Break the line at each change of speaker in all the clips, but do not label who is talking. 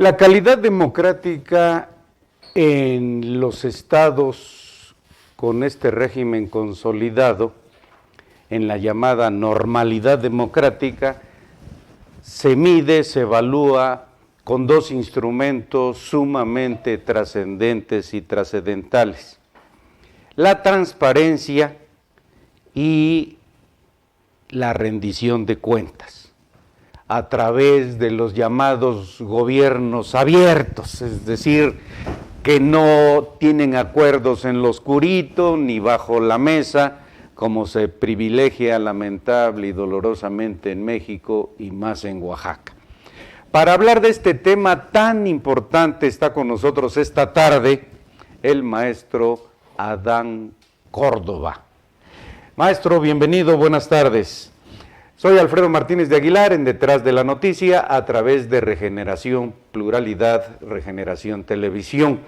La calidad democrática en los estados con este régimen consolidado, en la llamada normalidad democrática, se mide, se evalúa con dos instrumentos sumamente trascendentes y trascendentales: la transparencia y la rendición de cuentas, a través de los llamados gobiernos abiertos, es decir, que no tienen acuerdos en lo oscurito ni bajo la mesa, como se privilegia lamentable y dolorosamente en México y más en Oaxaca. Para hablar de este tema tan importante está con nosotros esta tarde el maestro Adán Córdoba. Maestro, bienvenido, buenas tardes. Soy Alfredo Martínez de Aguilar, en Detrás de la Noticia, a través de Regeneración Pluralidad, Regeneración Televisión.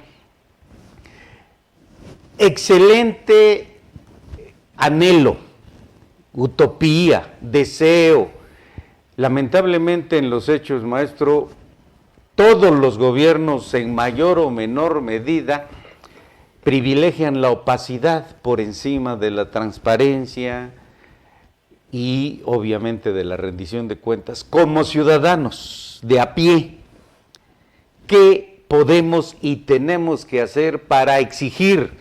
Excelente anhelo, utopía, deseo. Lamentablemente en los hechos, maestro, todos los gobiernos en mayor o menor medida privilegian la opacidad por encima de la transparencia y obviamente de la rendición de cuentas. Como ciudadanos de a pie, ¿qué podemos y tenemos que hacer para exigir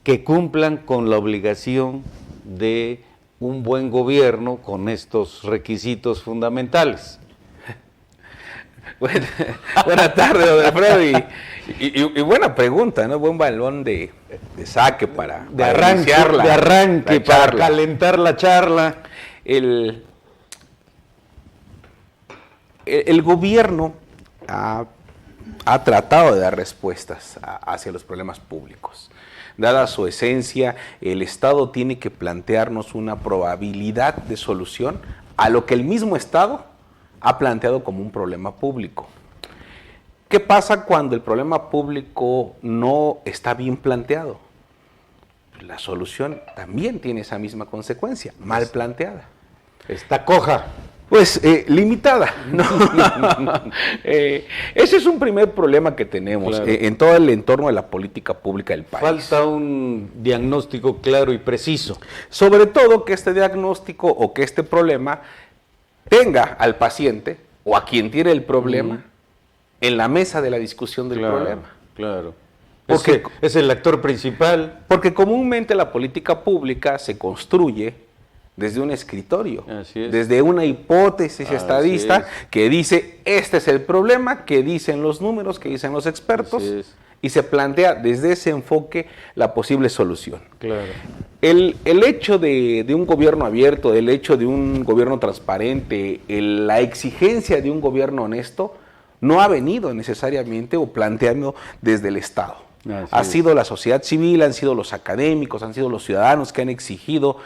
que cumplan con la obligación de un buen gobierno con estos requisitos fundamentales?
Buenas tardes, don Alfredo, y buena pregunta, ¿no? Buen balón de saque para
arranque, para calentar la charla.
El gobierno ha tratado de dar respuestas hacia los problemas públicos. Dada su esencia, el Estado tiene que plantearnos una probabilidad de solución a lo que el mismo Estado ha planteado como un problema público. ¿Qué pasa cuando el problema público no está bien planteado? La solución también tiene esa misma consecuencia, mal planteada.
Está coja.
Pues limitada, ¿no? Ese es un primer problema que tenemos, claro, en todo el entorno de la política pública del país.
Falta un diagnóstico claro y preciso.
Sobre todo que este diagnóstico o que este problema tenga al paciente o a quien tiene el problema en la mesa de la discusión del problema.
Claro. Porque es el actor principal.
Porque comúnmente la política pública se construye desde un escritorio, desde una hipótesis estadista que dice, este es el problema, que dicen los números, que dicen los expertos, y se plantea desde ese enfoque la posible solución.
Claro.
El hecho de un gobierno abierto, el hecho de un gobierno transparente, la exigencia de un gobierno honesto, no ha venido necesariamente o planteando desde el Estado. Ha sido la sociedad civil, han sido los académicos, han sido los ciudadanos que han exigido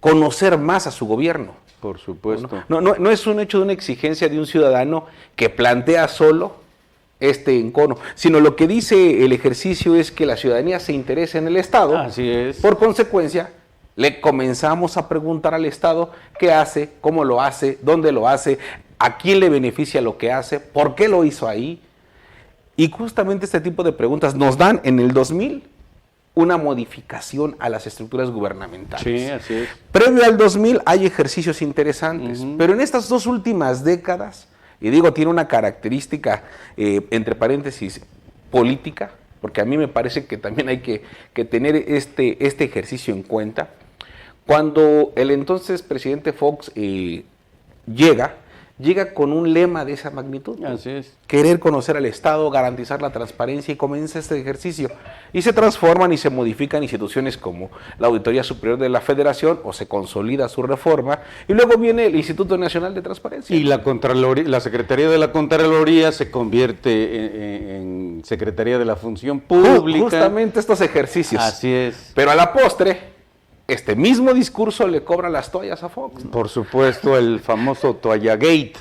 conocer más a su gobierno.
Por supuesto.
No es un hecho de una exigencia de un ciudadano que plantea solo este encono, sino lo que dice el ejercicio es que la ciudadanía se interesa en el Estado.
Así es.
Por consecuencia, le comenzamos a preguntar al Estado qué hace, cómo lo hace, dónde lo hace, a quién le beneficia lo que hace, por qué lo hizo ahí. Y justamente este tipo de preguntas nos dan en el 2000 una modificación a las estructuras gubernamentales.
Sí, así es.
Previo al 2000 hay ejercicios interesantes, pero en estas dos últimas décadas, y digo, tiene una característica, entre paréntesis, política, porque a mí me parece que también hay que tener este ejercicio en cuenta. Cuando el entonces presidente Fox llega con un lema de esa magnitud.
Así es.
Querer conocer al Estado, garantizar la transparencia, y comienza este ejercicio. Y se transforman y se modifican instituciones como la Auditoría Superior de la Federación, o se consolida su reforma, y luego viene el Instituto Nacional de Transparencia.
Y la Secretaría de la Contraloría se convierte en Secretaría de la Función Pública.
Justamente estos ejercicios.
Así es.
Pero a la postre, este mismo discurso le cobra las toallas a Fox, ¿no?
Por supuesto, el famoso Toallagate,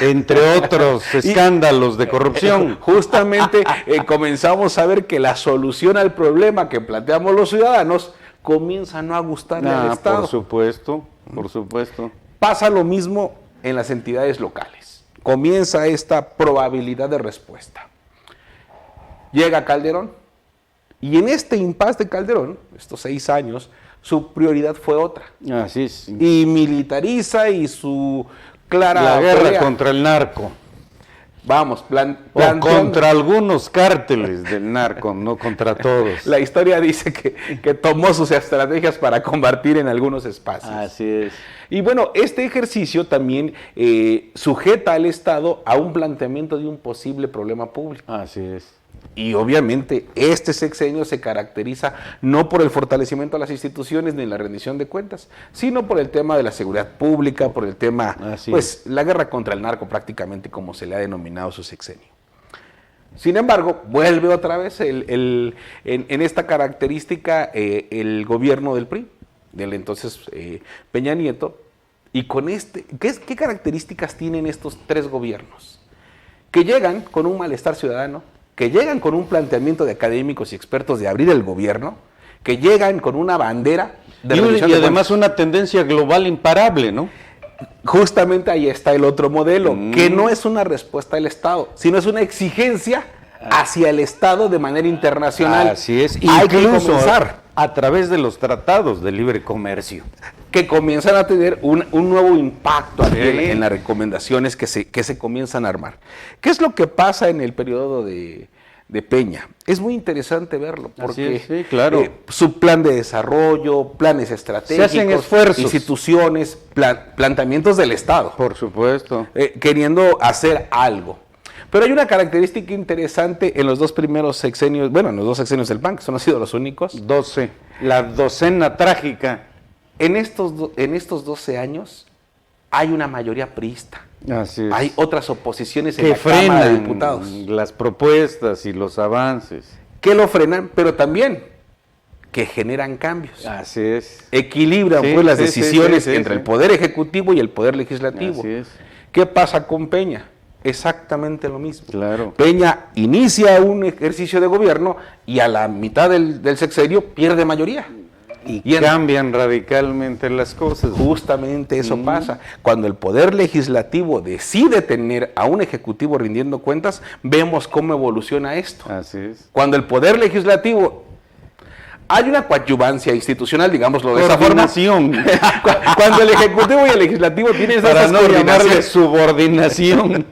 entre otros escándalos de corrupción.
Justamente comenzamos a ver que la solución al problema que planteamos los ciudadanos comienza a no gustarle al Estado.
Por supuesto, por supuesto.
Pasa lo mismo en las entidades locales. comienza esta probabilidad de respuesta. Llega Calderón, y en este impasse de Calderón, estos 6 años, su prioridad fue otra.
Así es.
Y militariza y su clara
la guerra
pelea
contra el narco.
Vamos,
o contra algunos cárteles del narco, no contra todos.
La historia dice que tomó sus estrategias para combatir en algunos espacios.
Así es.
Y bueno, este ejercicio también sujeta al Estado a un planteamiento de un posible problema público.
Así es.
Y obviamente este sexenio se caracteriza no por el fortalecimiento de las instituciones ni la rendición de cuentas, sino por el tema de la seguridad pública, por el tema, la guerra contra el narco prácticamente como se le ha denominado su sexenio. Sin embargo, vuelve otra vez en esta característica el gobierno del PRI, del entonces Peña Nieto, y con ¿qué características tienen estos 3 gobiernos? Que llegan con un malestar ciudadano, que llegan con un planteamiento de académicos y expertos de abrir el gobierno, que llegan con una bandera de rendición de
además una tendencia global imparable, ¿no?
Justamente ahí está el otro modelo, que no es una respuesta del Estado, sino es una exigencia hacia el Estado de manera internacional.
Así es,
hay que comenzar
a través de los tratados de libre comercio,
que comienzan a tener un nuevo impacto aquí en las recomendaciones que se comienzan a armar. ¿Qué es lo que pasa en el periodo de Peña? Es muy interesante verlo, porque
claro.
Su plan de desarrollo, planes estratégicos,
se hacen esfuerzos,
instituciones, planteamientos del Estado.
Por supuesto.
Queriendo hacer algo. Pero hay una característica interesante en los 2 primeros sexenios, bueno, en los 2 sexenios del PAN, que son han sido los únicos.
12, la docena trágica.
En estos 12 años hay una mayoría priista.
Así es.
Hay otras oposiciones en la Cámara de Diputados.
Las propuestas y los avances.
Que lo frenan, pero también que generan cambios.
Así es.
Equilibran las decisiones entre el Poder Ejecutivo y el Poder Legislativo.
Así es.
¿Qué pasa con Peña? Exactamente lo mismo.
Claro.
Peña inicia un ejercicio de gobierno y a la mitad del sexenio pierde mayoría.
Y cambian radicalmente las cosas.
Justamente eso pasa. Cuando el Poder Legislativo decide tener a un Ejecutivo rindiendo cuentas, vemos cómo evoluciona esto.
Así es.
Cuando el Poder Legislativo... Hay una coadyuvancia institucional, digámoslo de esa forma. Cuando el Ejecutivo y el Legislativo tienen esas
coordinaciones. Subordinación.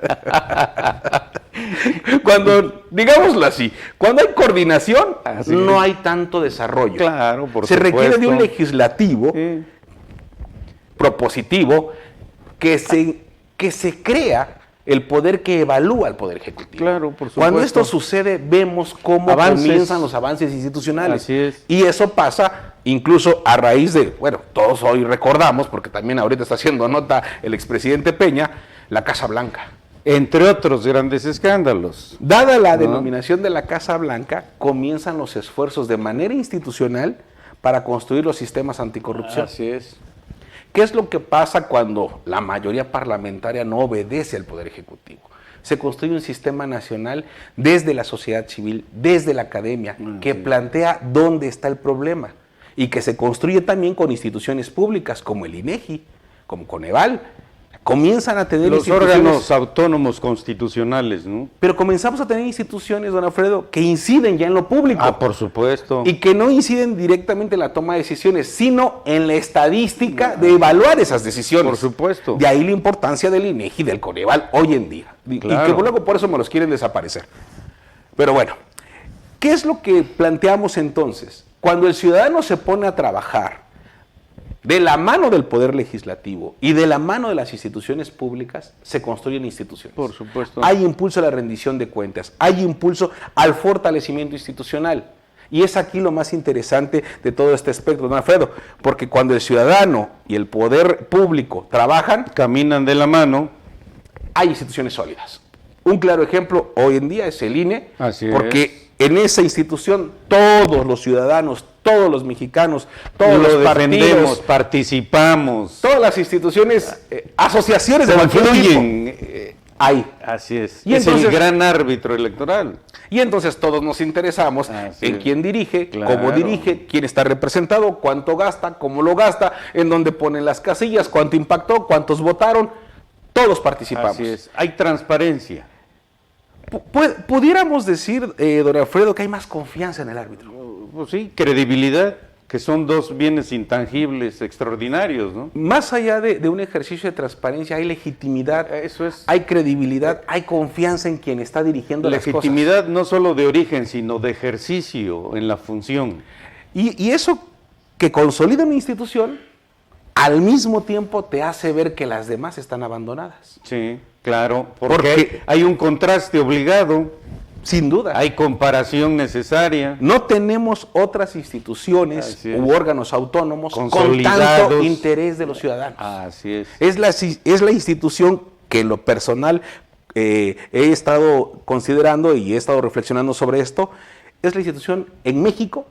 Cuando, digámoslo así, cuando hay coordinación, no hay tanto desarrollo.
Claro, por
Se
supuesto.
requiere de un legislativo propositivo que se crea el poder que evalúa al Poder Ejecutivo.
Claro, por supuesto.
Cuando esto sucede, vemos cómo comienzan los avances institucionales.
Así es.
Y eso pasa incluso a raíz de, bueno, todos hoy recordamos, porque también ahorita está haciendo nota el expresidente Peña, la Casa Blanca.
Entre otros grandes escándalos.
Dada la denominación de la Casa Blanca, comienzan los esfuerzos de manera institucional para construir los sistemas anticorrupción.
Así es.
¿Qué es lo que pasa cuando la mayoría parlamentaria no obedece al Poder Ejecutivo? Se construye un sistema nacional desde la sociedad civil, desde la academia, que plantea dónde está el problema y que se construye también con instituciones públicas como el INEGI, como Coneval. Comienzan a tener
los órganos autónomos constitucionales, ¿no?
Pero comenzamos a tener instituciones, don Alfredo, que inciden ya en lo público.
Por supuesto.
Y que no inciden directamente en la toma de decisiones, sino en la estadística de evaluar esas decisiones.
Por supuesto.
De ahí la importancia del INEGI, del Coneval, hoy en día.
Claro.
Y que luego por eso me los quieren desaparecer. Pero bueno, ¿qué es lo que planteamos entonces? Cuando el ciudadano se pone a trabajar de la mano del Poder Legislativo y de la mano de las instituciones públicas, se construyen instituciones.
Por supuesto.
Hay impulso a la rendición de cuentas, hay impulso al fortalecimiento institucional. Y es aquí lo más interesante de todo este espectro, don Alfredo, porque cuando el ciudadano y el poder público trabajan,
caminan de la mano,
hay instituciones sólidas. Un claro ejemplo hoy en día es el INE, porque en esa institución todos los ciudadanos, todos los mexicanos, todos los partidos,
participamos,
todas las instituciones, asociaciones de
confluyen.
Hay.
Así es.
Y
es
entonces,
el gran árbitro electoral.
Y entonces todos nos interesamos en quién dirige, cómo dirige, quién está representado, cuánto gasta, cómo lo gasta, en dónde ponen las casillas, cuánto impactó, cuántos votaron. Todos participamos.
Así es, hay transparencia.
Pudiéramos decir, don Alfredo, que hay más confianza en el árbitro.
Pues sí, credibilidad, que son dos bienes intangibles extraordinarios, ¿no?
Más allá de un ejercicio de transparencia, hay legitimidad,
Eso es.
hay credibilidad, hay confianza en quien está dirigiendo las cosas.
Legitimidad no solo de origen, sino de ejercicio en la función.
Y eso que consolida una institución, al mismo tiempo te hace ver que las demás están abandonadas.
Sí, claro, porque hay un contraste obligado.
Sin duda.
Hay comparación necesaria.
No tenemos otras instituciones u órganos autónomos con tanto interés de los ciudadanos.
Así es.
Es la institución que en lo personal he estado considerando y he estado reflexionando sobre esto. Es la institución en México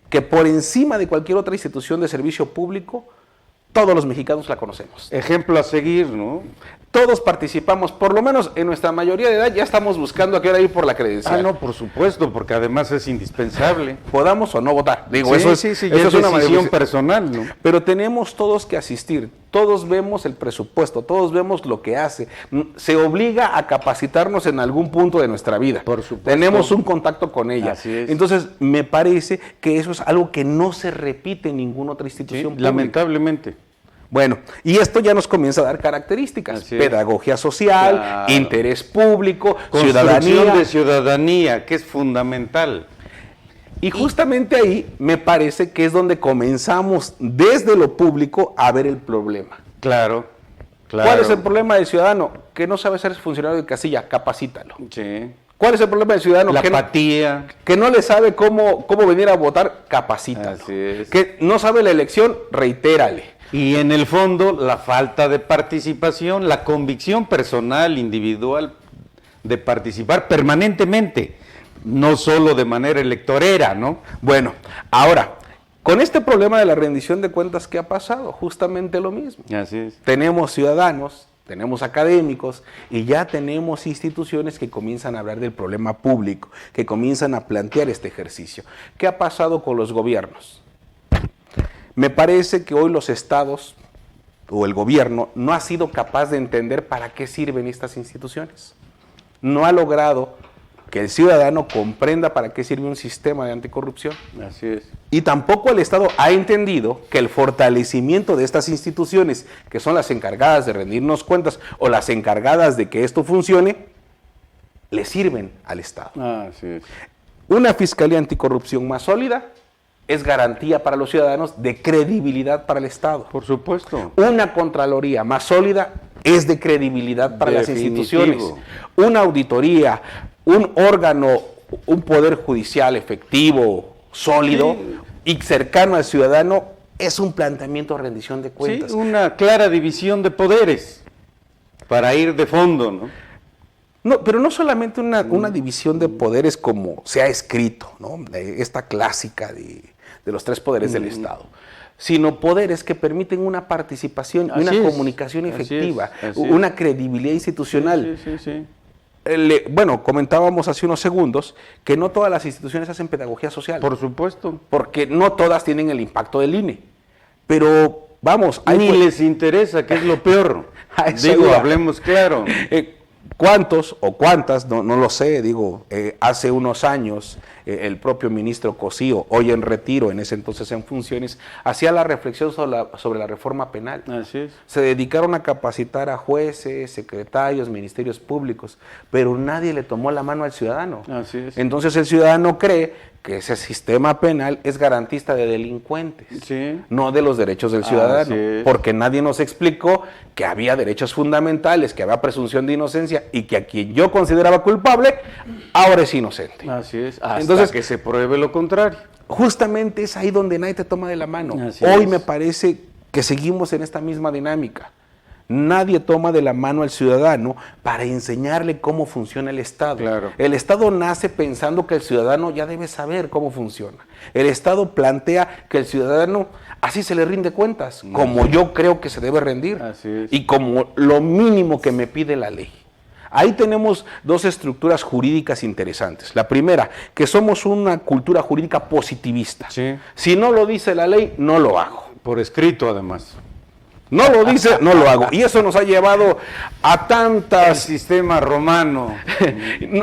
que por encima de cualquier otra institución de servicio público, todos los mexicanos la conocemos.
Ejemplo a seguir, ¿no?
Todos participamos, por lo menos en nuestra mayoría de edad, ya estamos buscando a qué hora ir por la credencial.
No, por supuesto, porque además es indispensable.
Podamos o no votar. Digo,
Sí,
eso es,
sí,
eso
es
una
decisión personal, ¿no?
Pero tenemos todos que asistir, todos vemos el presupuesto, todos vemos lo que hace. Se obliga a capacitarnos en algún punto de nuestra vida.
Por supuesto.
Tenemos un contacto con ella.
Así es.
Entonces, me parece que eso es algo que no se repite en ninguna otra institución pública.
Lamentablemente.
Bueno, y esto ya nos comienza a dar características.
Así es.
Pedagogía social,
Claro.
Interés público,
Construcción
ciudadanía.
de ciudadanía, que es fundamental.
Y justamente ahí me parece que es donde comenzamos desde lo público a ver el problema.
Claro, claro.
¿Cuál es el problema del ciudadano? Que no sabe ser funcionario de casilla, capacítalo.
Sí.
¿Cuál es el problema del ciudadano?
La apatía.
Que no le sabe cómo venir a votar, capacítalo.
Así es.
Que no sabe la elección, reitérale.
Y en el fondo, la falta de participación, la convicción personal, individual, de participar permanentemente, no solo de manera electorera, ¿no?
Bueno, ahora, con este problema de la rendición de cuentas, ¿qué ha pasado? Justamente lo mismo.
Así es.
Tenemos ciudadanos, tenemos académicos y ya tenemos instituciones que comienzan a hablar del problema público, que comienzan a plantear este ejercicio. ¿Qué ha pasado con los gobiernos? Me parece que hoy los estados o el gobierno no ha sido capaz de entender para qué sirven estas instituciones. No ha logrado que el ciudadano comprenda para qué sirve un sistema de anticorrupción.
Así es.
Y tampoco el Estado ha entendido que el fortalecimiento de estas instituciones, que son las encargadas de rendirnos cuentas o las encargadas de que esto funcione, le sirven al Estado.
Así es.
Una fiscalía anticorrupción más sólida es garantía para los ciudadanos de credibilidad para el Estado.
Por supuesto.
Una Contraloría más sólida es de credibilidad para las instituciones. Una auditoría, un órgano, un poder judicial efectivo, sólido y cercano al ciudadano es un planteamiento de rendición de cuentas.
Sí, una clara división de poderes para ir de fondo, ¿no?
No, pero no solamente una división de poderes como se ha escrito, ¿no? Esta clásica de los tres poderes del Estado, sino poderes que permiten una participación y una comunicación efectiva, una credibilidad institucional.
Sí.
Bueno, comentábamos hace unos segundos que no todas las instituciones hacen pedagogía social.
Por supuesto.
Porque no todas tienen el impacto del INE. Pero, vamos...
Ni les interesa, que es lo peor. Digo, hablemos claro.
¿Cuántos o cuántas? No lo sé, hace unos años el propio ministro Cosío, hoy en retiro, en ese entonces en funciones, hacía la reflexión sobre la reforma penal.
Así es.
Se dedicaron a capacitar a jueces, secretarios, ministerios públicos, pero nadie le tomó la mano al ciudadano.
Así es.
Entonces el ciudadano cree que ese sistema penal es garantista de delincuentes, no de los derechos del ciudadano, porque nadie nos explicó que había derechos fundamentales, que había presunción de inocencia y que a quien yo consideraba culpable, ahora es inocente.
Así es, hasta que se pruebe lo contrario.
Justamente es ahí donde nadie te toma de la mano. Hoy me parece que seguimos en esta misma dinámica. Nadie toma de la mano al ciudadano para enseñarle cómo funciona el Estado.
Claro.
El Estado nace pensando que el ciudadano ya debe saber cómo funciona. El Estado plantea que el ciudadano así se le rinde cuentas, como yo creo que se debe rendir, y como lo mínimo que me pide la ley. Ahí tenemos dos estructuras jurídicas interesantes. La primera, que somos una cultura jurídica positivista. Si no lo dice la ley, no lo hago.
Por escrito, además.
No lo dice, no lo hago. Y eso nos ha llevado a tantas...
El sistema romano.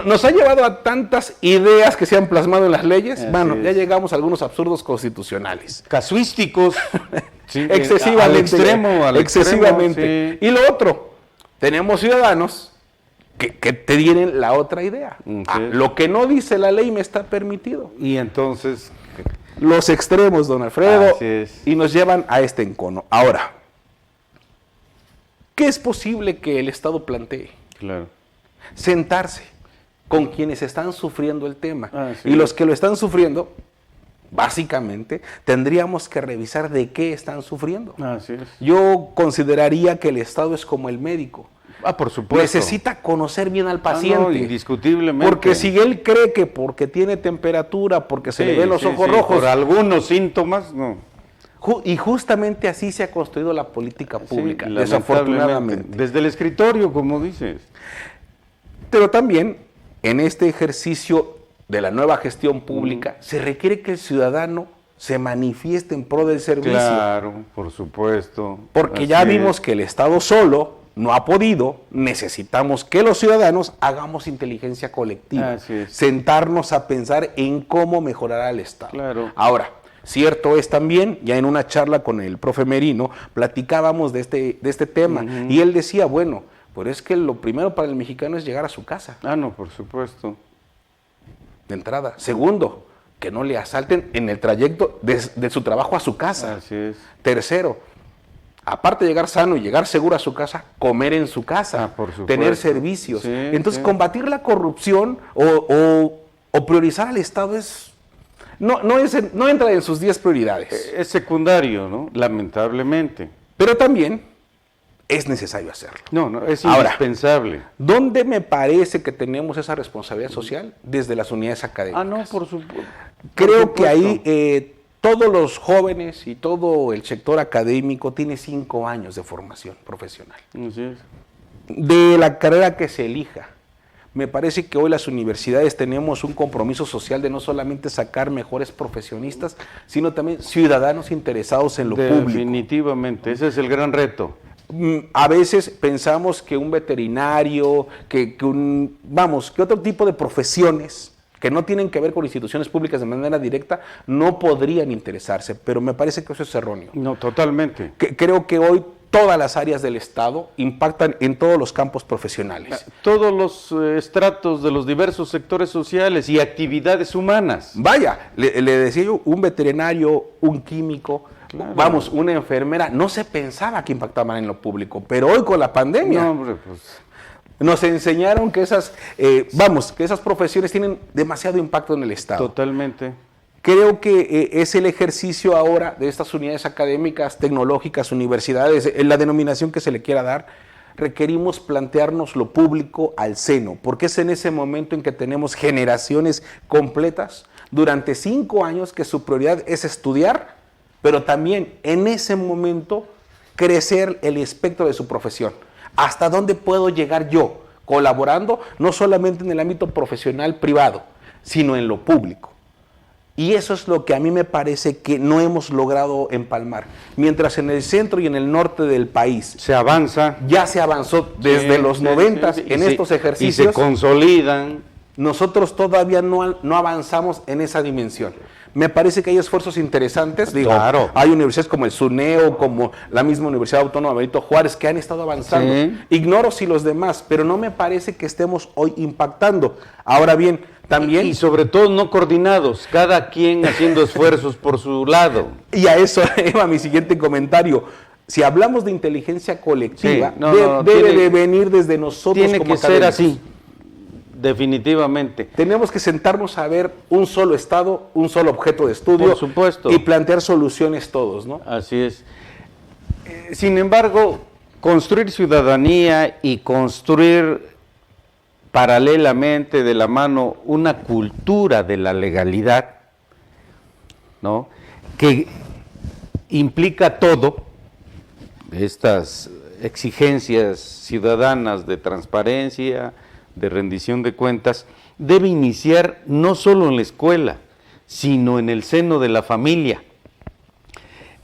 Nos ha llevado a tantas ideas que se han plasmado en las leyes.
Así
Bueno, ya
es.
llegamos a algunos absurdos constitucionales.
Casuísticos. Sí,
Excesivamente.
Al extremo, al
excesivamente.
extremo, sí.
Y lo otro, tenemos ciudadanos que te tienen la otra idea.
Sí.
Lo que no dice la ley me está permitido.
Y entonces,
Los extremos, don Alfredo,
Así es.
y nos llevan a este encono. Ahora, ¿qué es posible que el Estado plantee?
claro.
Sentarse con quienes están sufriendo el tema.
Así
Y los
es.
que lo están sufriendo, básicamente, tendríamos que revisar de qué están sufriendo.
Así es.
Yo consideraría que el Estado es como el médico.
Por supuesto.
Necesita conocer bien al paciente.
No, indiscutiblemente.
Porque si él cree que porque tiene temperatura, porque se le ven los ojos rojos,
por algunos síntomas, no.
y justamente así se ha construido la política pública,
Sí,
desafortunadamente.
Desde el escritorio, como dices.
Pero también en este ejercicio de la nueva gestión pública se requiere que el ciudadano se manifieste en pro del servicio.
Claro, por supuesto.
Porque
Así
ya
es.
vimos que el Estado solo no ha podido, necesitamos que los ciudadanos hagamos inteligencia colectiva,
Así es.
sentarnos a pensar en cómo mejorar al Estado.
Claro.
Ahora, cierto es también, ya en una charla con el profe Merino, platicábamos de este tema, y él decía, bueno, pero es que lo primero para el mexicano es llegar a su casa,
No, por supuesto.
de entrada. Segundo, que no le asalten en el trayecto de su trabajo a su casa.
Así es.
Tercero, aparte de llegar sano y llegar seguro a su casa, comer en su casa,
Por supuesto.
tener servicios.
Sí,
Entonces,
sí.
combatir la corrupción o priorizar al Estado no entra en sus 10 prioridades.
Es secundario, ¿no? Lamentablemente.
Pero también es necesario hacerlo.
No, es
Ahora,
indispensable.
¿Dónde me parece que tenemos esa responsabilidad social? Desde las unidades académicas.
No, por supuesto.
Creo que ahí todos los jóvenes y todo el sector académico tiene 5 años de formación profesional.
Así es.
De la carrera que se elija. Me parece que hoy las universidades tenemos un compromiso social de no solamente sacar mejores profesionistas, sino también ciudadanos interesados en lo público.
Definitivamente, ese es el gran reto.
A veces pensamos que un veterinario, que otro tipo de profesiones que no tienen que ver con instituciones públicas de manera directa, no podrían interesarse, pero me parece que eso es erróneo.
No, totalmente.
Creo que hoy todas las áreas del Estado impactan en todos los campos profesionales.
Todos los estratos de los diversos sectores sociales y actividades humanas.
Vaya, le decía yo, un veterinario, un químico,
Claro.
una enfermera, no se pensaba que impactaban en lo público, pero hoy con la pandemia
No, hombre, pues.
nos enseñaron que esas profesiones tienen demasiado impacto en el Estado.
Totalmente.
Creo que es el ejercicio ahora de estas unidades académicas, tecnológicas, universidades, en la denominación que se le quiera dar, requerimos plantearnos lo público al seno, porque es en ese momento en que tenemos generaciones completas durante 5 años que su prioridad es estudiar, pero también en ese momento crecer el espectro de su profesión. ¿Hasta dónde puedo llegar yo? Colaborando no solamente en el ámbito profesional privado, sino en lo público. Y eso es lo que a mí me parece que no hemos logrado empalmar. Mientras en el centro y en el norte del país
Se avanza.
ya se avanzó desde los 90 en estos ejercicios,
Y se consolidan.
nosotros todavía no avanzamos en esa dimensión. Me parece que hay esfuerzos interesantes,
Claro.
hay universidades como el SUNEO, como la misma Universidad Autónoma Benito Juárez, que han estado avanzando.
Sí.
Ignoro si los demás, pero no me parece que estemos hoy impactando. Ahora bien, también...
Y sobre todo no coordinados, cada quien haciendo esfuerzos por su lado.
Y a eso iba mi siguiente comentario. Si hablamos de inteligencia colectiva,
Sí, no,
debe
tiene-
de venir desde nosotros
Tiene
como
que ser
académicos.
así, definitivamente.
Tenemos que sentarnos a ver un solo estado, un solo objeto de estudio.
Por supuesto.
Y plantear soluciones todos, ¿no?
Así es. Sin embargo, construir ciudadanía y construir paralelamente de la mano una cultura de la legalidad, ¿no? Que implica todo, estas exigencias ciudadanas de transparencia, de rendición de cuentas, debe iniciar no solo en la escuela, sino en el seno de la familia,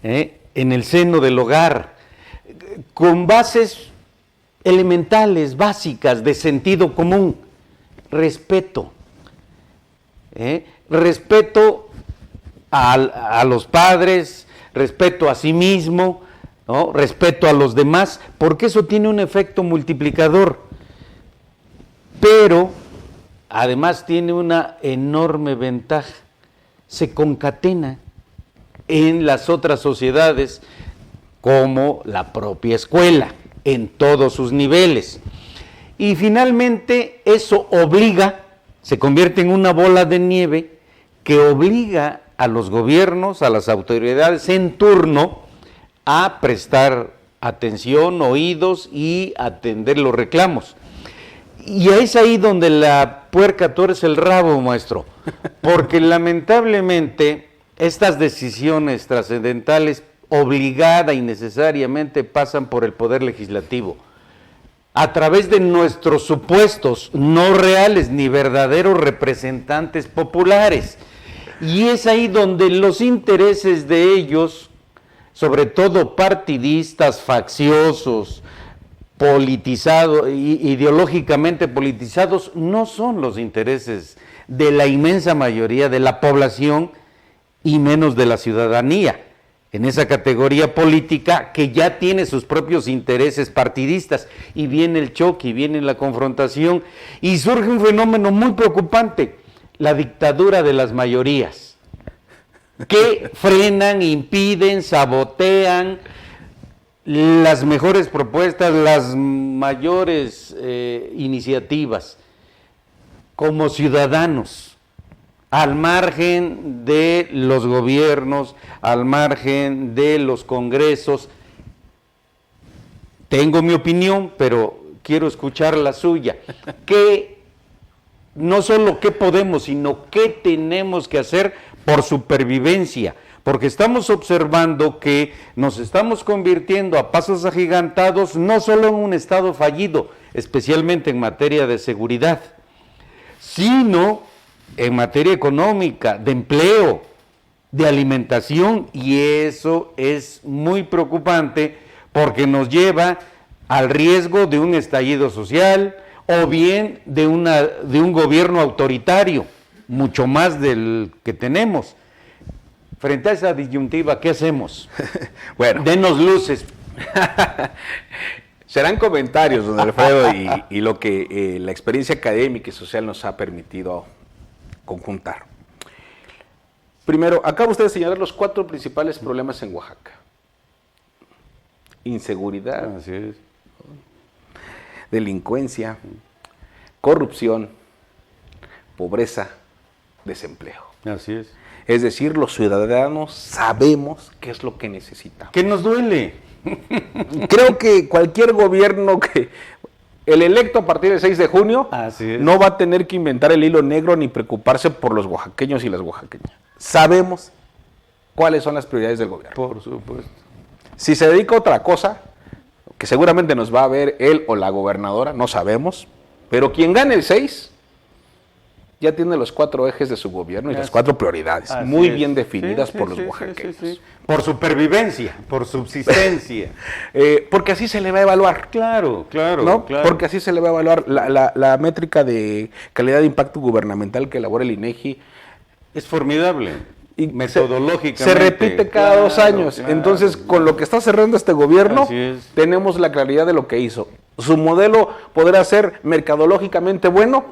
en el seno del hogar, con bases elementales, básicas, de sentido común. Respeto. Respeto a los padres, respeto a sí mismo, ¿no? Respeto a los demás, porque eso tiene un efecto multiplicador. Pero además tiene una enorme ventaja. Se concatena en las otras sociedades, como la propia escuela, en todos sus niveles. Y finalmente eso obliga, se convierte en una bola de nieve que obliga a los gobiernos, a las autoridades en turno, a prestar atención, oídos y atender los reclamos. Y es ahí donde la puerca tuerce el rabo, maestro, porque lamentablemente estas decisiones trascendentales obligada y necesariamente pasan por el Poder Legislativo, a través de nuestros supuestos no reales ni verdaderos representantes populares. Y es ahí donde los intereses de ellos, sobre todo partidistas, facciosos, politizados, ideológicamente politizados, no son los intereses de la inmensa mayoría de la población y menos de la ciudadanía, en esa categoría política que ya tiene sus propios intereses partidistas, y viene el choque, y viene la confrontación, y surge un fenómeno muy preocupante, la dictadura de las mayorías, que frenan, impiden, sabotean las mejores propuestas, las mayores iniciativas, como ciudadanos, al margen de los gobiernos, al margen de los congresos. Tengo mi opinión, pero quiero escuchar la suya. Que no solo qué podemos, sino qué tenemos que hacer por supervivencia, porque estamos observando que nos estamos convirtiendo a pasos agigantados no solo en un Estado fallido, especialmente en materia de seguridad, sino en materia económica, de empleo, de alimentación, y eso es muy preocupante porque nos lleva al riesgo de un estallido social o bien de un gobierno autoritario, mucho más del que tenemos. Frente a esa disyuntiva, ¿qué hacemos?
Bueno,
denos luces.
Serán comentarios, don Alfredo, y lo que la experiencia académica y social nos ha permitido conjuntar. Primero, acaba usted de señalar los 4 principales problemas en Oaxaca. Inseguridad,
Así es.
delincuencia, corrupción, pobreza, desempleo.
Así es.
Es decir, los ciudadanos sabemos qué es lo que necesitamos.
¿Qué nos duele?
Creo que cualquier gobierno que el electo a partir del 6 de junio
Así es.
no va a tener que inventar el hilo negro ni preocuparse por los oaxaqueños y las oaxaqueñas. Sabemos cuáles son las prioridades del gobierno.
Por supuesto.
Si se dedica a otra cosa, que seguramente nos va a ver él o la gobernadora, no sabemos, pero quien gane el 6 ya tiene los 4 ejes de su gobierno y las 4 prioridades muy bien definidas por los oaxaqueños.
Sí. Por supervivencia, por subsistencia.
Porque así se le va a evaluar.
Claro.
Porque así se le va a evaluar la métrica de calidad de impacto gubernamental que elabora el INEGI.
Es formidable. Y metodológicamente.
Se repite cada 2 años. Claro. Entonces, con lo que está cerrando este gobierno, tenemos la claridad de lo que hizo. Su modelo podrá ser mercadológicamente bueno,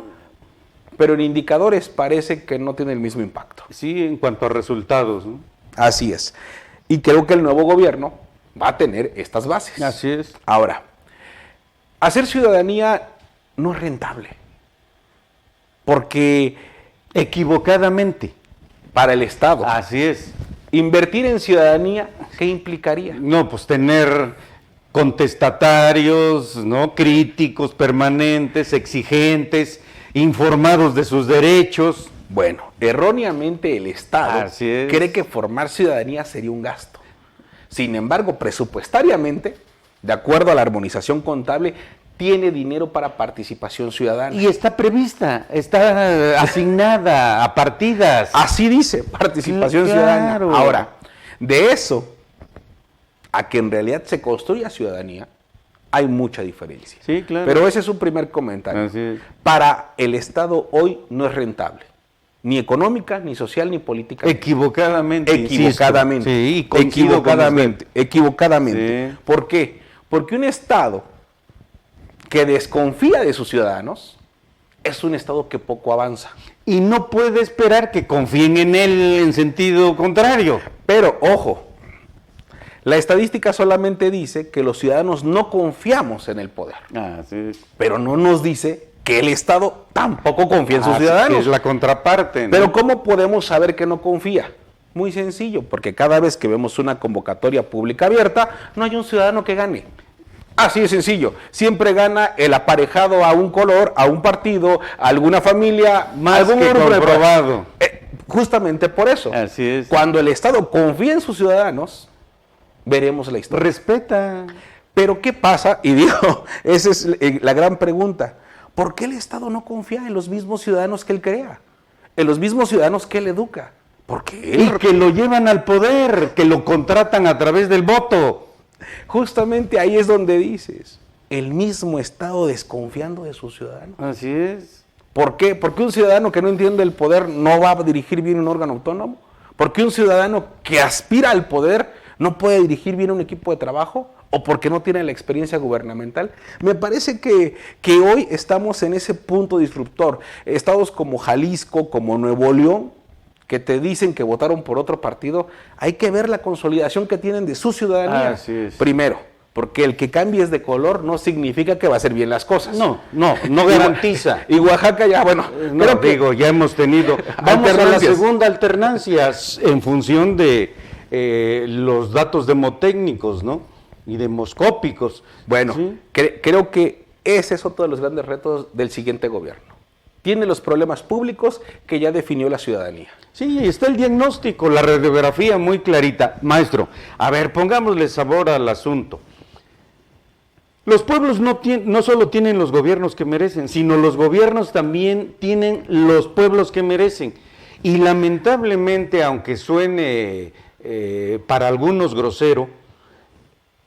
pero en indicadores parece que no tiene el mismo impacto.
Sí, en cuanto a resultados, ¿no?
Así es. Y creo que el nuevo gobierno va a tener estas bases.
Así es.
Ahora, hacer ciudadanía no es rentable. Porque
equivocadamente.
Para el Estado.
Así es.
Invertir en ciudadanía, ¿qué implicaría?
No, pues tener contestatarios, ¿no? Críticos permanentes, exigentes, informados de sus derechos.
Bueno, erróneamente el Estado cree que formar ciudadanía sería un gasto. Sin embargo, presupuestariamente, de acuerdo a la armonización contable, tiene dinero para participación ciudadana.
Y está prevista, está asignada a partidas.
Así dice, participación ciudadana. Ahora, de eso a que en realidad se construya ciudadanía, hay mucha diferencia.
Sí, claro.
Pero ese es un primer comentario.
Así es.
Para el Estado hoy no es rentable, ni económica, ni social, ni política.
Equivocadamente.
Equivocadamente.
Sí, y coincido con usted.
Equivocadamente.
Sí.
¿Por qué? Porque un Estado que desconfía de sus ciudadanos es un Estado que poco avanza.
Y no puede esperar que confíen en él en sentido contrario.
Pero, ojo, la estadística solamente dice que los ciudadanos no confiamos en el poder,
Sí.
pero no nos dice que el Estado tampoco confía en sus ciudadanos.
Que es la contraparte, ¿no?
Pero ¿cómo podemos saber que no confía? Muy sencillo, porque cada vez que vemos una convocatoria pública abierta, no hay un ciudadano que gane. Así de sencillo. Siempre gana el aparejado a un color, a un partido, a alguna familia,
Más
algún
que
grupo
comprobado.
Justamente por eso.
Así es.
Cuando el Estado confía en sus ciudadanos, veremos la historia.
Respeta.
Pero ¿qué pasa? Y digo, esa es la gran pregunta. ¿Por qué el Estado no confía en los mismos ciudadanos que él crea? En los mismos ciudadanos que él educa. Porque
Y que lo llevan al poder, que lo contratan a través del voto.
justamente ahí es donde dices, el mismo Estado desconfiando de sus ciudadanos.
Así es.
¿Por qué? ¿Por qué un ciudadano que no entiende el poder no va a dirigir bien un órgano autónomo? ¿Por qué un ciudadano que aspira al poder no puede dirigir bien un equipo de trabajo? ¿O porque no tiene la experiencia gubernamental? Me parece que hoy estamos en ese punto disruptor. Estados como Jalisco, como Nuevo León, que te dicen que votaron por otro partido, hay que ver la consolidación que tienen de su ciudadanía.
Así es.
Primero, porque el que cambies de color no significa que va a hacer bien las cosas.
No garantiza.
Y Oaxaca ya, bueno,
No,
creo que
digo, ya hemos tenido. Vamos a la
Alternancias.
segunda alternancia en función de los datos demotécnicos, ¿no? Y demoscópicos.
Bueno,
¿sí?
creo que ese es otro de los grandes retos del siguiente gobierno. Tiene los problemas públicos que ya definió la ciudadanía.
Sí, está el diagnóstico, la radiografía muy clarita. Maestro, a ver, pongámosle sabor al asunto. Los pueblos no solo tienen los gobiernos que merecen, sino los gobiernos también tienen los pueblos que merecen. Y lamentablemente, aunque suene para algunos grosero,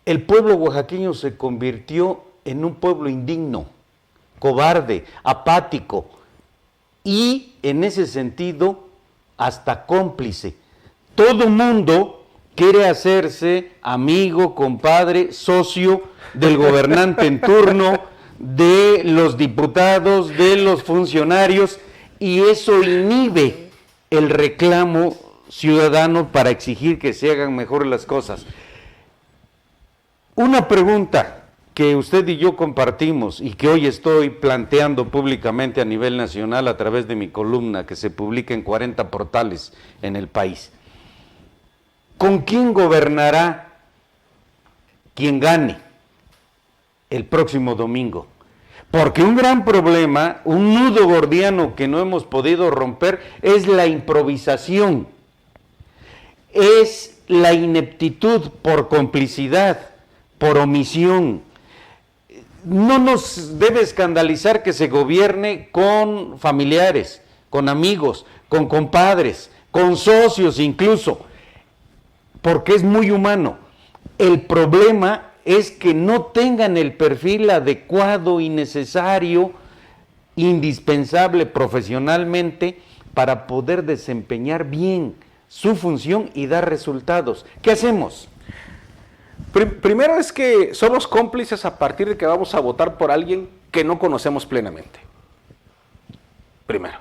el pueblo oaxaqueño se convirtió en un pueblo indigno, cobarde, apático y, en ese sentido, hasta cómplice. Todo mundo quiere hacerse amigo, compadre, socio del gobernante en turno, de los diputados, de los funcionarios, y eso inhibe el reclamo ciudadano para exigir que se hagan mejor las cosas. Una pregunta que usted y yo compartimos y que hoy estoy planteando públicamente a nivel nacional a través de mi columna que se publica en 40 portales en el país. ¿Con quién gobernará quien gane el próximo domingo? Porque un gran problema, un nudo gordiano que no hemos podido romper es la improvisación, es la ineptitud por complicidad, por omisión. No nos debe escandalizar que se gobierne con familiares, con amigos, con compadres, con socios incluso, porque es muy humano. El problema es que no tengan el perfil adecuado y necesario, indispensable profesionalmente para poder desempeñar bien su función y dar resultados. ¿Qué hacemos?
Primero es que somos cómplices a partir de que vamos a votar por alguien que no conocemos plenamente. Primero.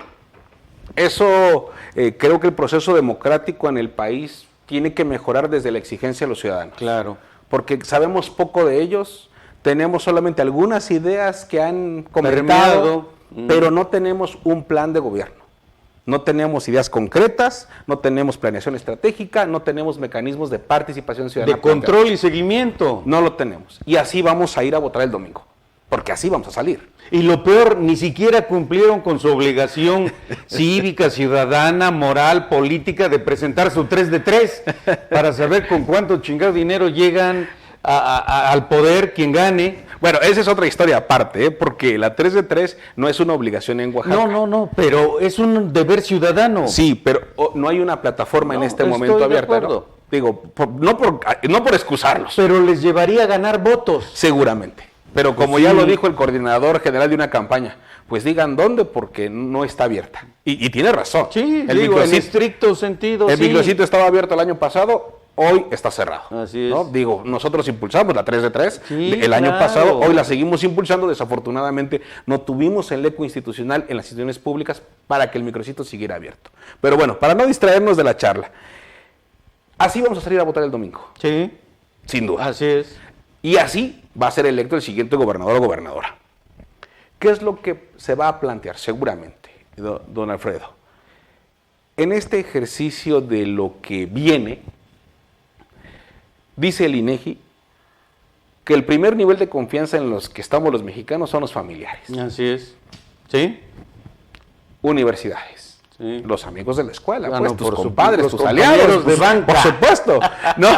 Eso creo que el proceso democrático en el país tiene que mejorar desde la exigencia de los ciudadanos.
Claro.
Porque sabemos poco de ellos, tenemos solamente algunas ideas que han comentado, pero no tenemos un plan de gobierno. No tenemos ideas concretas, no tenemos planeación estratégica, no tenemos mecanismos de participación ciudadana.
De control y seguimiento.
No lo tenemos. Y así vamos a ir a votar el domingo, porque así vamos a salir.
Y lo peor, ni siquiera cumplieron con su obligación cívica, ciudadana, moral, política de presentar su 3 de 3 para saber con cuánto chingado dinero llegan al poder quien gane.
Bueno, esa es otra historia aparte, porque la 3 de 3 no es una obligación en Oaxaca.
No, pero es un deber ciudadano.
Sí, pero no hay una plataforma en este momento abierta, ¿no? Digo, no por excusarlos.
Pero les llevaría a ganar votos.
Seguramente. Pero como
Pues
ya
sí.
lo dijo el coordinador general de una campaña, pues digan dónde, porque no está abierta. Y tiene razón.
Sí,
el
digo, en
micrositio-
estricto sentido,
el
sí.
micrositio estaba abierto el año pasado, hoy está cerrado.
Así es.
¿no? Digo, nosotros impulsamos la 3 de 3
Sí,
el año
claro.
pasado, hoy la seguimos impulsando. Desafortunadamente no tuvimos el eco institucional en las instituciones públicas para que el micrositio siguiera abierto. Pero bueno, para no distraernos de la charla, así vamos a salir a votar el domingo,
Sí,
sin duda.
así es.
Y así va a ser electo el siguiente gobernador o gobernadora. ¿Qué es lo que se va a plantear seguramente, don Alfredo? En este ejercicio de lo que viene, dice el INEGI que el primer nivel de confianza en los que estamos los mexicanos son los familiares,
Así es. ¿Sí?
universidades,
Sí.
los amigos de la escuela,
Ah,
pues,
no,
tus
por
compadres,
supuesto,
tus
los
aliados,
compañeros de
pues,
banca.
por supuesto. ¿no?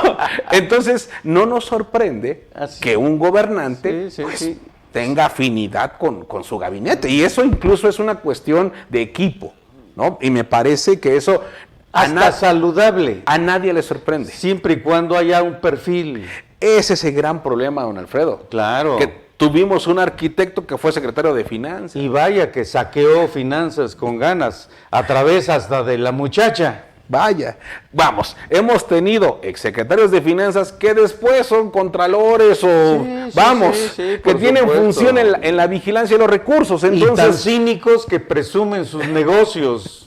Entonces, no nos sorprende
Así.
que un gobernante
Sí, sí,
pues,
sí.
tenga afinidad con su gabinete. Y eso incluso es una cuestión de equipo, ¿no? Y me parece que eso
Hasta saludable.
a nadie le sorprende.
Siempre y cuando haya un perfil.
Ese es el gran problema, don Alfredo.
Claro.
Que tuvimos un arquitecto que fue secretario de Finanzas.
Y vaya que saqueó finanzas con ganas, a través hasta de la muchacha.
Vaya, vamos, hemos tenido exsecretarios de Finanzas que después son contralores o,
Sí, sí,
vamos,
sí, sí,
que
por
tienen
supuesto.
función en la vigilancia de los recursos.
Y tan
Entonces,
cínicos que presumen sus negocios.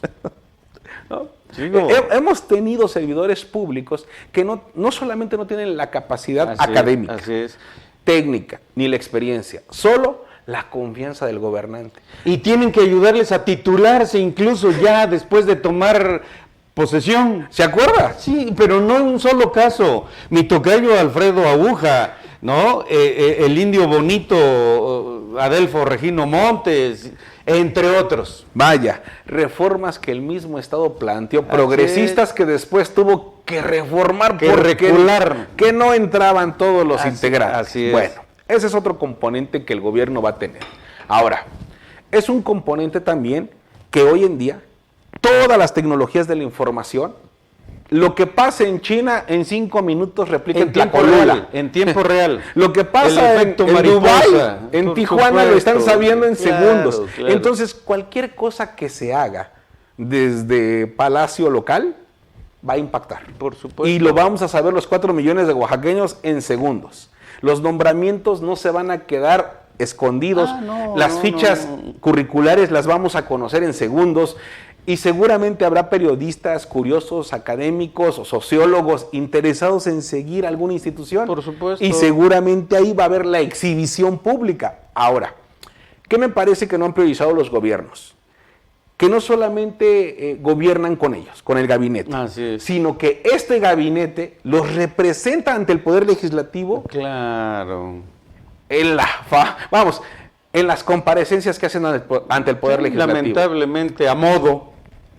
¿no?
Digo,
Hemos tenido servidores públicos que no solamente no tienen la capacidad
así es,
académica,
así es.
técnica, ni la experiencia, solo la confianza del gobernante.
Y tienen que ayudarles a titularse incluso ya después de tomar posesión.
¿Se acuerda?
Sí, pero no en un solo caso. Mi tocayo Alfredo Aguja, ¿no? El indio bonito Adelfo Regino Montes, entre otros.
Vaya, reformas que el mismo Estado planteó,
Así
progresistas
es.
que después tuvo que reformar
Que
porque
recular.
que no entraban todos los
Así-
integrantes.
así es.
Bueno, ese es otro componente que el gobierno va a tener. Ahora, es un componente también que hoy en día todas las tecnologías de la información, lo que pasa en China en 5 minutos replica en
tiempo
Tlacolula.
real, en tiempo real.
Lo que
El
pasa
efecto
en
mariposa,
Dubái, en
por
Tijuana lo están
supuesto.
sabiendo en
Claro,
segundos.
claro.
Entonces, cualquier cosa que se haga desde Palacio local va a impactar.
Por supuesto.
Y lo vamos a saber los 4 millones de oaxaqueños en segundos. Los nombramientos no se van a quedar escondidos.
No,
Las
no,
fichas
no.
curriculares las vamos a conocer en segundos. Y seguramente habrá periodistas, curiosos, académicos o sociólogos interesados en seguir alguna institución.
Por supuesto.
Y seguramente ahí va a haber la exhibición pública. Ahora, ¿qué me parece que no han priorizado los gobiernos? Que no solamente gobiernan con ellos, con el gabinete,
Así es.
sino que este gabinete los representa ante el Poder Legislativo
Claro.
en en las comparecencias que hacen ante el Poder Legislativo.
Lamentablemente, a modo.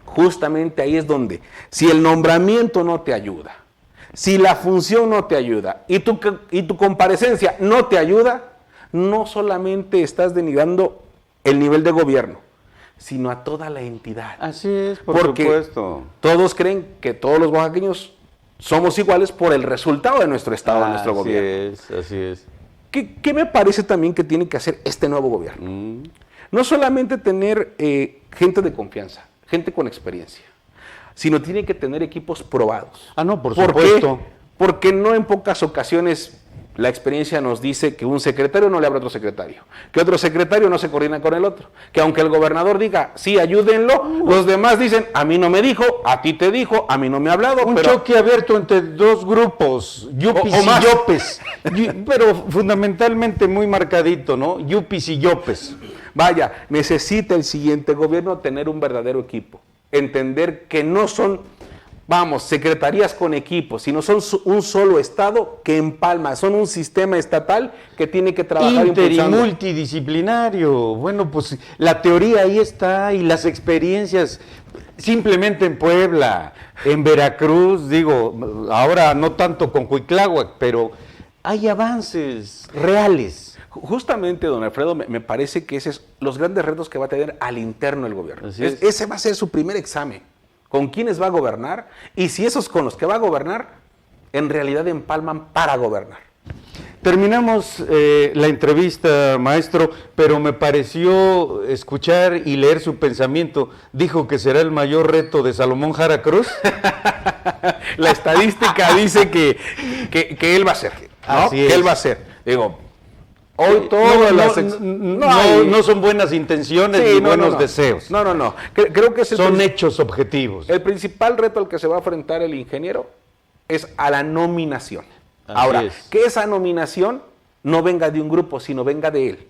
Justamente ahí es donde, si el nombramiento no te ayuda, si la función no te ayuda y tu comparecencia no te ayuda, no solamente estás denigrando el nivel de gobierno, sino a toda la entidad.
Así es, por
Porque
supuesto.
todos creen que todos los oaxaqueños somos iguales por el resultado de nuestro Estado, de nuestro gobierno.
Así es.
¿Qué me parece también que tiene que hacer este nuevo gobierno?
Mm.
No solamente tener gente de confianza, gente con experiencia, sino tiene que tener equipos probados.
Ah, no, por
¿Por
supuesto.
qué? Porque no en pocas ocasiones la experiencia nos dice que un secretario no le habla a otro secretario, que otro secretario no se coordina con el otro, que aunque el gobernador diga, sí, ayúdenlo, los demás dicen, a mí no me dijo, a ti te dijo, a mí no me ha hablado.
Un
pero
choque abierto entre dos grupos, yupis
O
y
más.
yopes, pero fundamentalmente muy marcadito, ¿no? Yupis y yopes.
Vaya, necesita el siguiente gobierno tener un verdadero equipo, entender que no son, secretarías con equipos, sino son un solo Estado que empalma, son un sistema estatal que tiene que trabajar
Inter y
impulsando.
multidisciplinario. Bueno, pues la teoría ahí está y las experiencias simplemente en Puebla, en Veracruz, digo, ahora no tanto con Cuitláhuac, pero hay avances reales.
Justamente, don Alfredo, me parece que ese es los grandes retos que va a tener al interno el gobierno.
Así es.
Ese va a ser su primer examen. ¿Con quiénes va a gobernar? Y si esos con los que va a gobernar en realidad empalman para gobernar.
Terminamos la entrevista, maestro, pero me pareció escuchar y leer su pensamiento. Dijo que será el mayor reto de Salomón Jara Cruz.
La estadística dice que él va a ser, ¿no?
Así es.
Que él va a ser. Digo, hoy todas
no son buenas intenciones ni buenos deseos.
No. Creo que
son hechos objetivos.
El principal reto al que se va a enfrentar el ingeniero es a la nominación. Ahora, que esa nominación no venga de un grupo, sino venga de él.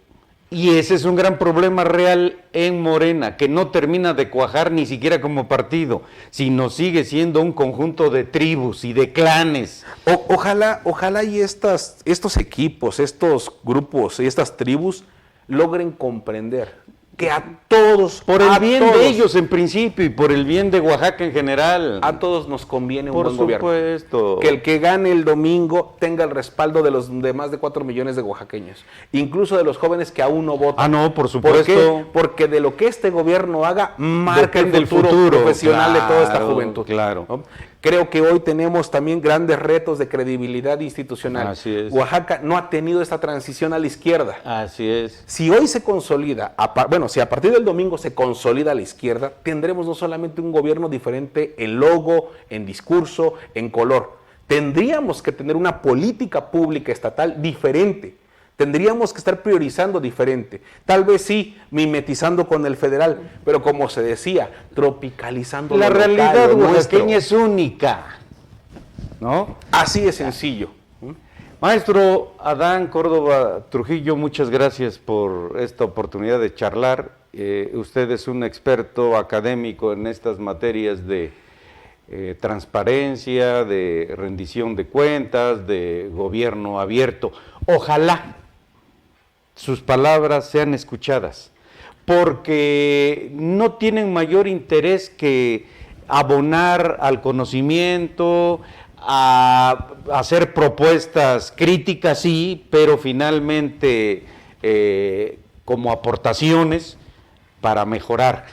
Y ese es un gran problema real en Morena, que no termina de cuajar ni siquiera como partido, sino sigue siendo un conjunto de tribus y de clanes.
Ojalá y estos equipos, estos grupos y estas tribus logren comprender que a todos,
por el bien de ellos en principio y por el bien de Oaxaca en general,
a todos nos conviene un buen
gobierno. Por supuesto.
Que el que gane el domingo tenga el respaldo de más de 4 millones de oaxaqueños, incluso de los jóvenes que aún no votan.
Ah, no, por supuesto.
¿Por qué? Porque de lo que este gobierno haga marca el futuro profesional de toda esta juventud.
Claro.
¿No? Creo que hoy tenemos también grandes retos de credibilidad institucional.
Así es.
Oaxaca no ha tenido esta transición a la izquierda.
Así es.
Si hoy se consolida, si a partir del domingo se consolida a la izquierda, tendremos no solamente un gobierno diferente en logo, en discurso, en color. Tendríamos que tener una política pública estatal diferente. Tendríamos que estar priorizando diferente. Tal vez sí, mimetizando con el federal, pero como se decía, tropicalizando
la
lo local,
realidad
lo
oaxaqueña es única, ¿no?
Así de sencillo.
Maestro Adán Córdoba Trujillo, muchas gracias por esta oportunidad de charlar. Usted es un experto académico en estas materias de transparencia, de rendición de cuentas, de gobierno abierto. Ojalá sus palabras sean escuchadas, porque no tienen mayor interés que abonar al conocimiento, a hacer propuestas críticas, sí, pero finalmente como aportaciones para mejorar.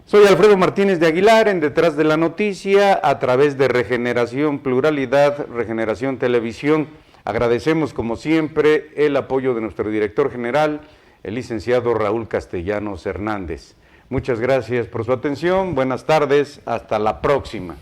Soy Alfredo Martínez de Aguilar, en Detrás de la Noticia, a través de Regeneración Pluralidad, Regeneración Televisión. Agradecemos, como siempre, el apoyo de nuestro director general, el licenciado Raúl Castellanos Hernández. Muchas gracias por su atención, buenas tardes, hasta la próxima.